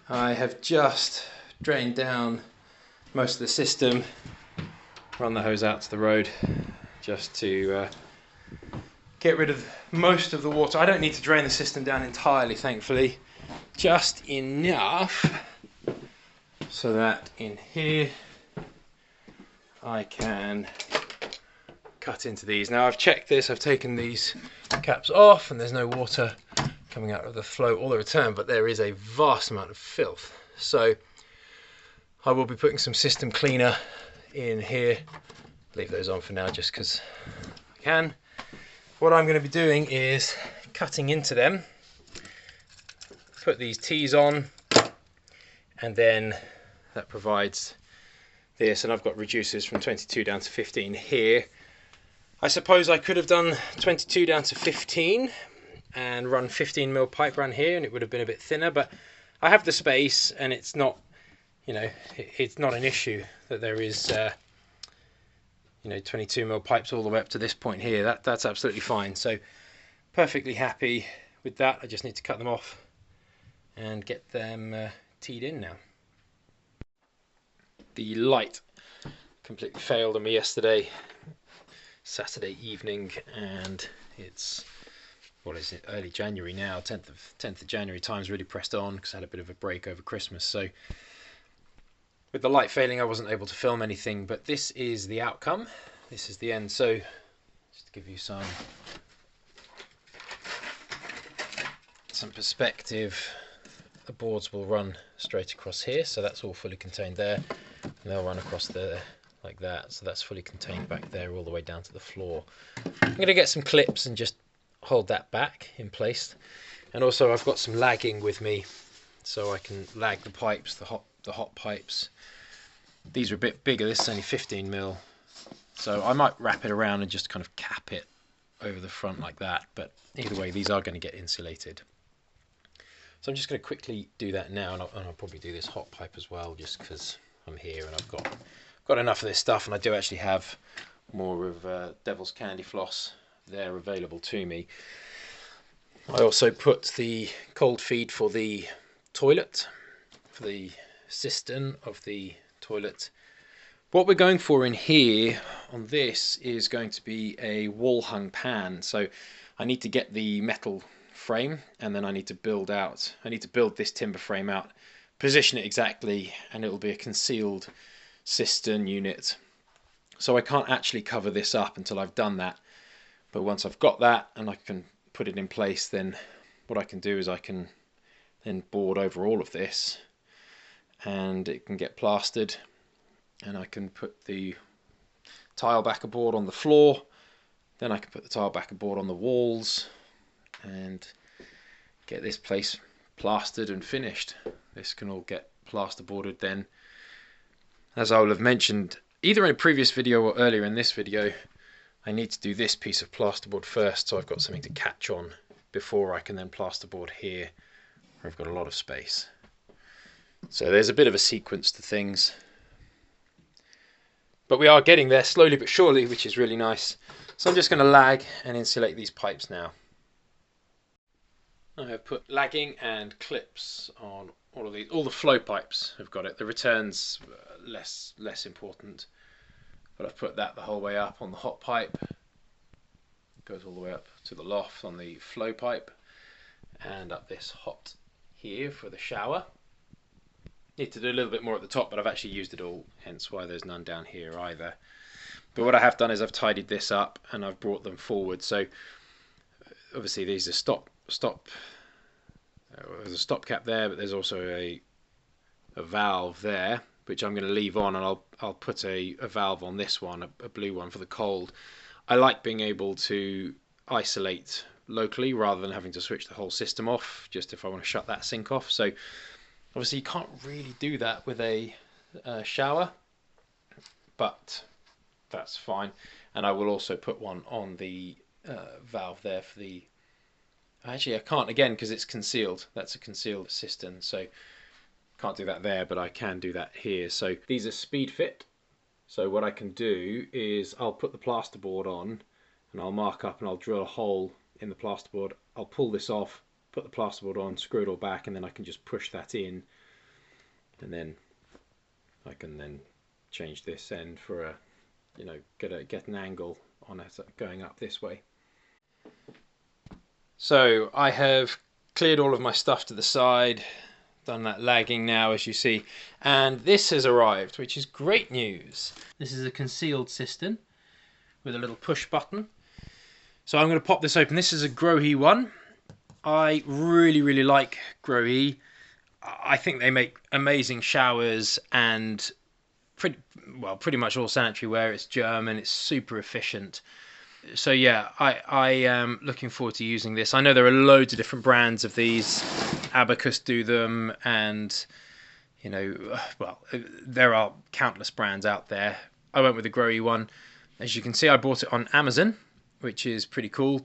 I have just drained down most of the system, run the hose out to the road just to get rid of most of the water. I don't need to drain the system down entirely, thankfully, just enough so that in here I can cut into these. Now I've checked this, I've taken these caps off and there's no water coming out of the flow or the return, but there is a vast amount of filth. So I will be putting some system cleaner in here. Leave those on for now just because I can. What I'm going to be doing is cutting into them, put these T's on, and then that provides this, and I've got reducers from 22 down to 15 here. I suppose I could have done 22 down to 15 and run 15mm pipe around here and it would have been a bit thinner, but I have the space and it's not, you know, it's not an issue that there is 22mm pipes all the way up to this point here. That's absolutely fine. So perfectly happy with that. I just need to cut them off and get them teed in now. The light completely failed on me yesterday, Saturday evening, and it's, what is it, early January now, 10th of January. Time's really pressed on because I had a bit of a break over Christmas. So with the light failing, I wasn't able to film anything, but this is the outcome. This is the end. So just to give you some perspective, the boards will run straight across here, so that's all fully contained there, and they'll run across there like that, so that's fully contained back there all the way down to the floor. I'm going to get some clips and just hold that back in place, and also I've got some lagging with me so I can lag the pipes, the hot pipes. These are a bit bigger, this is only 15mm, so I might wrap it around and just kind of cap it over the front like that, but either way these are going to get insulated. So I'm just going to quickly do that now, and I'll probably do this hot pipe as well just because I'm here and I've got enough of this stuff, and I do actually have more of Devil's Candy floss there available to me. I also put the cold feed for the toilet, for the cistern of the toilet. What we're going for in here on this is going to be a wall hung pan, so I need to get the metal frame and then I need to build this timber frame out, position it exactly, and it will be a concealed cistern unit. So I can't actually cover this up until I've done that, but once I've got that and I can put it in place, then what I can do is I can then board over all of this and it can get plastered, and I can put the tile backer board on the floor, then I can put the tile backer board on the walls and get this place plastered and finished. This can all get plasterboarded then. As I will have mentioned either in a previous video or earlier in this video, I need to do this piece of plasterboard first, so I've got something to catch on before I can then plasterboard here where I've got a lot of space. So there's a bit of a sequence to things, but we are getting there slowly but surely, which is really nice. So I'm just going to lag and insulate these pipes now. I have put lagging and clips on all of these. All the flow pipes have got it. The return's less important, but I've put that the whole way up on the hot pipe. It goes all the way up to the loft on the flow pipe, and up this hot here for the shower. Need to do a little bit more at the top, but I've actually used it all, hence why there's none down here either. But what I have done is I've tidied this up and I've brought them forward. So obviously these are there's a stop cap there, but there's also a valve there, which I'm going to leave on, and I'll put a valve on this one, a blue one for the cold. I like being able to isolate locally rather than having to switch the whole system off, just if I want to shut that sink off. So obviously you can't really do that with a shower, but that's fine. And I will also put one on the valve there for the, actually I can't again because it's concealed. That's a concealed cistern, so can't do that there, but I can do that here. So these are speed fit. So what I can do is I'll put the plasterboard on and I'll mark up and I'll drill a hole in the plasterboard. I'll pull this off, put the plasterboard on, screw it all back, and then I can just push that in and then I can then change this end for a, you know, get an angle on it going up this way. So I have cleared all of my stuff to the side, done that lagging now as you see, and this has arrived, which is great news. This is a concealed cistern with a little push button. So I'm going to pop this open. This is a Grohe one. I really like Grohe. I think they make amazing showers and pretty much all sanitary ware. It's German, it's super efficient. So yeah, I am looking forward to using this. I know there are loads of different brands of these. Abacus do them, and you know, well, there are countless brands out there. I went with the Grohe one. As you can see, I bought it on Amazon, which is pretty cool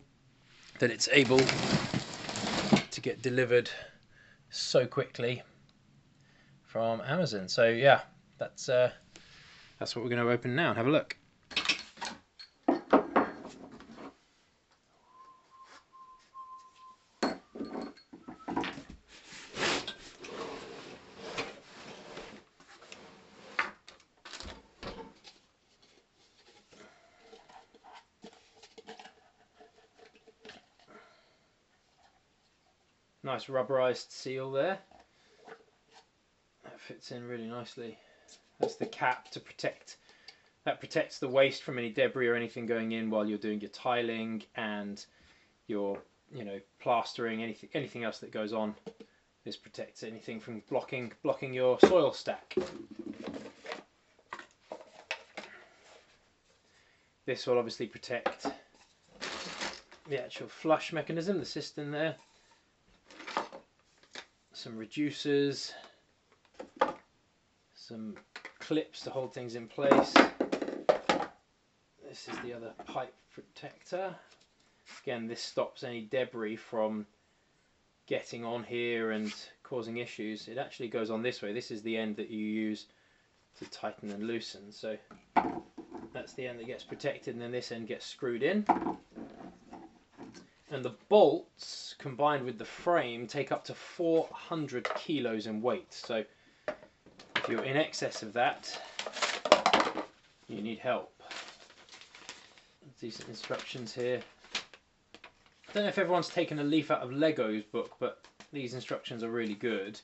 that it's able to get delivered so quickly from Amazon. So yeah, that's what we're going to open now and have a look. Nice rubberized seal there. That fits in really nicely. That's the cap to protect. That protects the waste from any debris or anything going in while you're doing your tiling and your, you know, plastering, anything else that goes on. This protects anything from blocking your soil stack. This will obviously protect the actual flush mechanism, the cistern there. Some reducers, some clips to hold things in place. This is the other pipe protector. Again, this stops any debris from getting on here and causing issues. It actually goes on this way. This is the end that you use to tighten and loosen. So that's the end that gets protected, and then this end gets screwed in. And the bolts, combined with the frame, take up to 400 kilos in weight. So if you're in excess of that, you need help. Decent instructions here. I don't know if everyone's taken a leaf out of Lego's book, but these instructions are really good.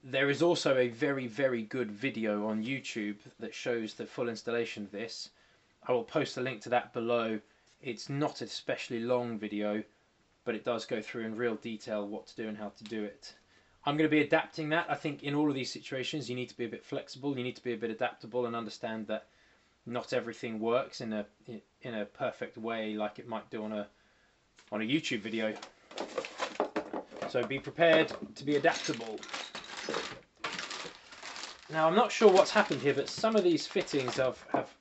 There is also a very good video on YouTube that shows the full installation of this. I will post a link to that below. It's not an especially long video, but it does go through in real detail what to do and how to do it. I'm going to be adapting that. I think in all of these situations you need to be a bit flexible, you need to be a bit adaptable and understand that not everything works in a perfect way like it might do on a YouTube video. So be prepared to be adaptable. Now I'm not sure what's happened here, but some of these fittings have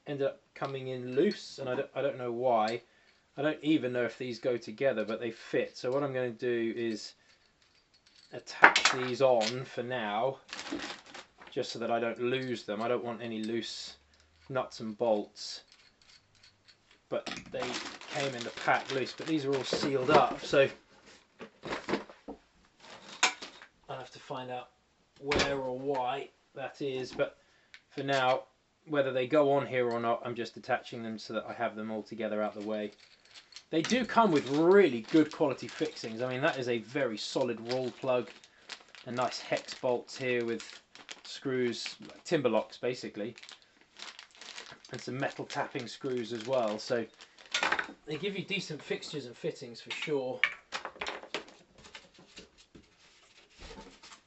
ended up coming in loose, and I don't know why. I don't even know if these go together, but they fit. So what I'm going to do is attach these on for now, just so that I don't lose them. I don't want any loose nuts and bolts, but they came in the pack loose, but these are all sealed up, so I'll have to find out where or why that is. But for now, whether they go on here or not, I'm just attaching them so that I have them all together out the way. They do come with really good quality fixings. I mean, that is a very solid roll plug, and nice hex bolts here with screws, like timber locks basically, and some metal tapping screws as well. So they give you decent fixtures and fittings for sure.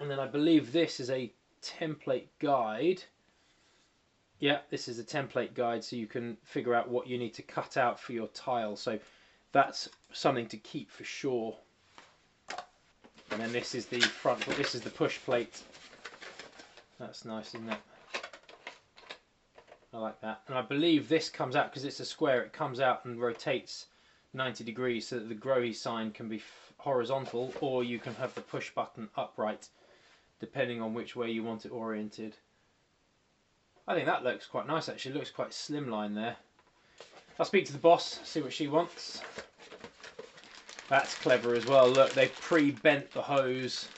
And then I believe this is a template guide. Yeah, this is a template guide, so you can figure out what you need to cut out for your tile. So that's something to keep for sure. And then this is the front, this is the push plate. That's nice, isn't it? I like that. And I believe this comes out, because it's a square, it comes out and rotates 90 degrees so that the Grohe sign can be horizontal, or you can have the push button upright, depending on which way you want it oriented. I think that looks quite nice actually, it looks quite slimline there. I'll speak to the boss, see what she wants. That's clever as well. Look, they've pre-bent the hose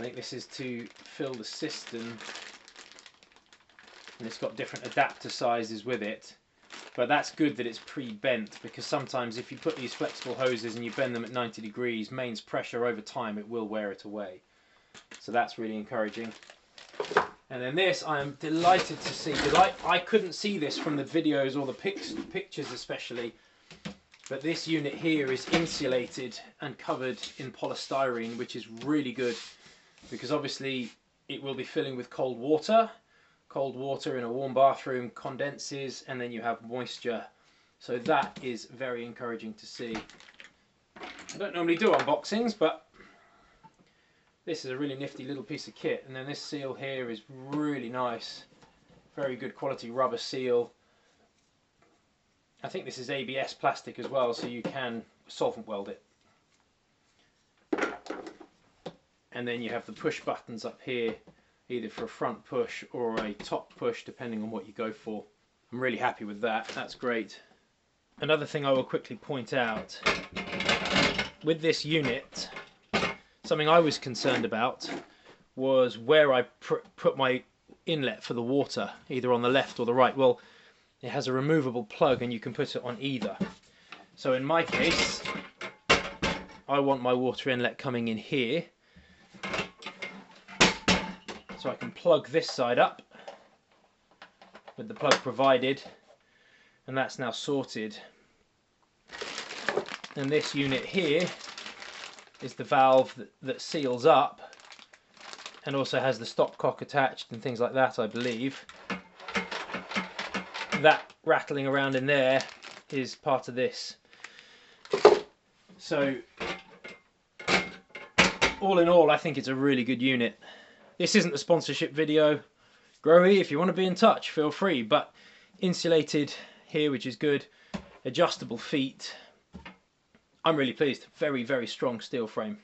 I think this is to fill the cistern, and it's got different adapter sizes with it. But that's good that it's pre-bent, because sometimes if you put these flexible hoses and you bend them at 90 degrees, mains pressure over time, it will wear it away. So that's really encouraging. And then this, I am delighted to see, because I couldn't see this from the videos or the pictures especially, but this unit here is insulated and covered in polystyrene, which is really good, because obviously it will be filling with cold water. Cold water in a warm bathroom condenses, and then you have moisture. So that is very encouraging to see. I don't normally do unboxings, but this is a really nifty little piece of kit. And then this seal here is really nice. Very good quality rubber seal. I think this is ABS plastic as well, so you can solvent weld it. And then you have the push buttons up here, either for a front push or a top push, depending on what you go for. I'm really happy with that. That's great. Another thing I will quickly point out, with this unit, something I was concerned about was where I put my inlet for the water, either on the left or the right. Well, it has a removable plug and you can put it on either. So in my case, I want my water inlet coming in here, so I can plug this side up with the plug provided, and that's now sorted. And this unit here is the valve that seals up, and also has the stopcock attached and things like that, I believe. That rattling around in there is part of this. So all in all, I think it's a really good unit. This isn't a sponsorship video. Grohe, if you want to be in touch, feel free. But insulated here, which is good. Adjustable feet. I'm really pleased. Very, very strong steel frame.